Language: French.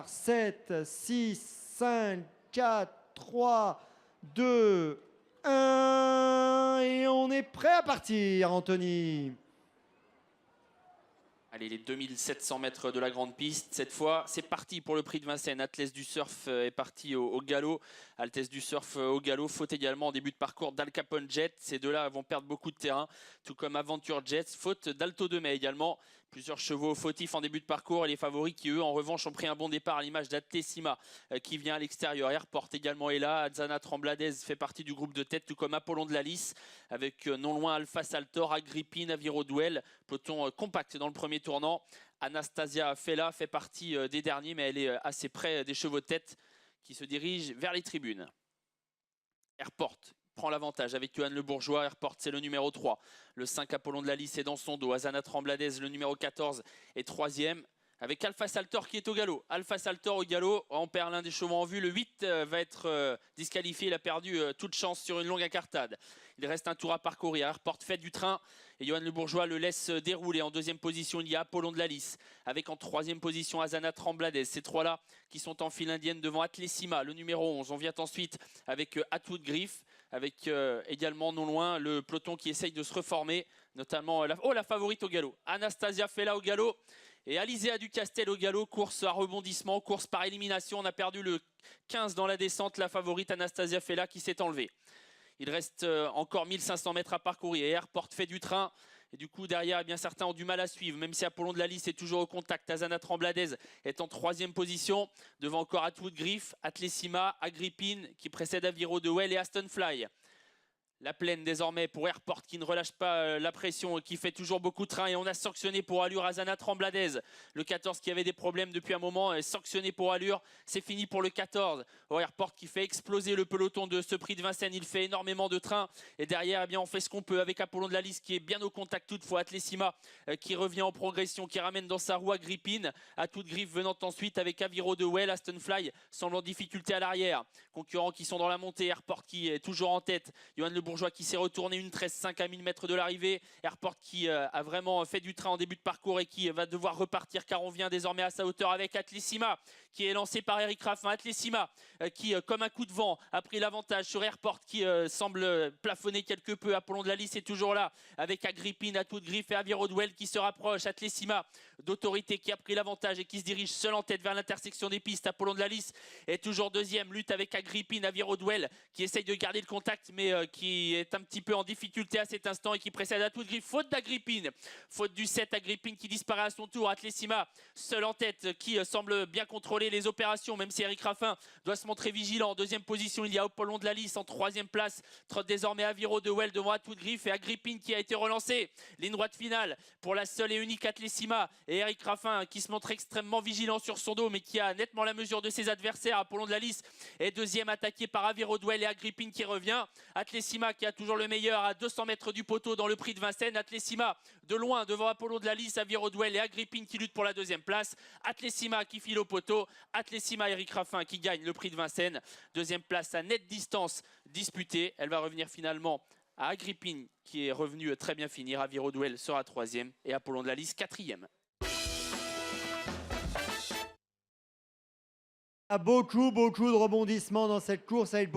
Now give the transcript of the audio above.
7, 6, 5, 4, 3, 2, 1. Et on est prêt à partir, Anthony. Allez, les 2700 mètres de la grande piste. Cette fois, c'est parti pour le prix de Vincennes. Atlas du Surf est parti au galop. Altesse du Surf au galop. Faute également en début de parcours d'Al Capone Jet. Ces deux-là vont perdre beaucoup de terrain, tout comme Aventure Jet. Faute d'Alto de Mai également. Plusieurs chevaux fautifs en début de parcours et les favoris qui, eux, en revanche, ont pris un bon départ à l'image d'Atlesima qui vient à l'extérieur. Airport également est là. Adzana Trembladez fait partie du groupe de tête, tout comme Apollon de la Lys, avec non loin Alpha Saltor, Agrippine, Aviro Duel. Peloton compact dans le premier tournant. Anastasia Fella fait partie des derniers, mais elle est assez près des chevaux de tête qui se dirigent vers les tribunes. Airport prend l'avantage avec Johan Le Bourgeois. Airport, c'est le numéro 3. Le 5, Apollon de la Lys, est dans son dos. Adzana Trembladez, le numéro 14, est 3e. Avec Alpha Saltor qui est au galop. Alpha Saltor au galop, on perd l'un des chevaux en vue. Le 8 va être disqualifié. Il a perdu toute chance sur une longue incartade. Il reste un tour à parcourir. Airport fait du train et Johan Le Bourgeois le laisse dérouler. En deuxième position, il y a Apollon de la Lys. Avec en troisième position Adzana Trembladez. Ces trois-là qui sont en file indienne devant Atlesima, le numéro 11. On vient ensuite avec Atwood Griff. Avec également non loin le peloton qui essaye de se reformer. Notamment la favorite au galop. Anastasia Fella au galop. Et Alizéa Ducastel au galop, course à rebondissement, course par élimination. On a perdu le 15 dans la descente, la favorite Anastasia Fella qui s'est enlevée. Il reste encore 1500 mètres à parcourir. Et Airport fait du train. Et du coup, derrière, eh bien, certains ont du mal à suivre, même si Apollon de la Lys est toujours au contact. Adzana Trembladez est en troisième position. Devant encore Atwood Griff, Atlesima, Agrippine qui précède Aviro Duel et Aston Fly. La plaine désormais pour Airport qui ne relâche pas la pression, qui fait toujours beaucoup de train. Et on a sanctionné pour allure Adzana Trembladez. Le 14 qui avait des problèmes depuis un moment est sanctionné pour allure. C'est fini pour le 14. Airport qui fait exploser le peloton de ce prix de Vincennes. Il fait énormément de train. Et derrière, eh bien, on fait ce qu'on peut avec Apollon de la Lys qui est bien au contact toutefois. Atlesima qui revient en progression, qui ramène dans sa roue Agrippine. À toute griffe venant ensuite avec Aviro Duel. Aston Fly semble en difficulté à l'arrière. Concurrents qui sont dans la montée. Airport qui est toujours en tête. Johan Le Bourgeois qui s'est retourné une 13,5 à 1000 mètres de l'arrivée. Airport qui a vraiment fait du train en début de parcours et qui va devoir repartir car on vient désormais à sa hauteur avec Atlesima qui est lancé par Eric Raffin. Atlesima qui, comme un coup de vent, a pris l'avantage sur Airport qui semble plafonner quelque peu. Apollon de la Lys est toujours là avec Agrippine, Atwood Griff et Aviro Duel qui se rapprochent. Atlesima d'autorité qui a pris l'avantage et qui se dirige seul en tête vers l'intersection des pistes. Apollon de la Lys est toujours deuxième. Lutte avec Agrippine, Aviro Duel qui essaye de garder le contact mais qui est un petit peu en difficulté à cet instant et qui précède Atwood Griff. Faute d'Agrippine, faute du 7, Agrippine qui disparaît à son tour. Atlesima seul en tête qui semble bien contrôler les opérations, même si Eric Raffin doit se montrer vigilant. En deuxième position, il y a Apollon de la Lys. En troisième place, trotte désormais Aviro Duel devant Atwood Griff et Agrippine qui a été relancé. Ligne droite finale pour la seule et unique Atlesima et Eric Raffin qui se montre extrêmement vigilant sur son dos mais qui a nettement la mesure de ses adversaires. Apollon de la Lys est deuxième, attaqué par Aviro Duel et Agrippine qui revient. Atlesima qui a toujours le meilleur à 200 mètres du poteau dans le prix de Vincennes. Atlesima de loin devant Apollon de la Lys, Aviro Duel et Agrippine qui luttent pour la deuxième place. Atlesima qui file au poteau. Atlesima, Eric Raffin qui gagne le prix de Vincennes. Deuxième place à nette distance disputée. Elle va revenir finalement à Agrippine qui est revenue très bien finir. Aviro Duel sera troisième et Apollon de la Lys quatrième. Beaucoup de rebondissements dans cette course avec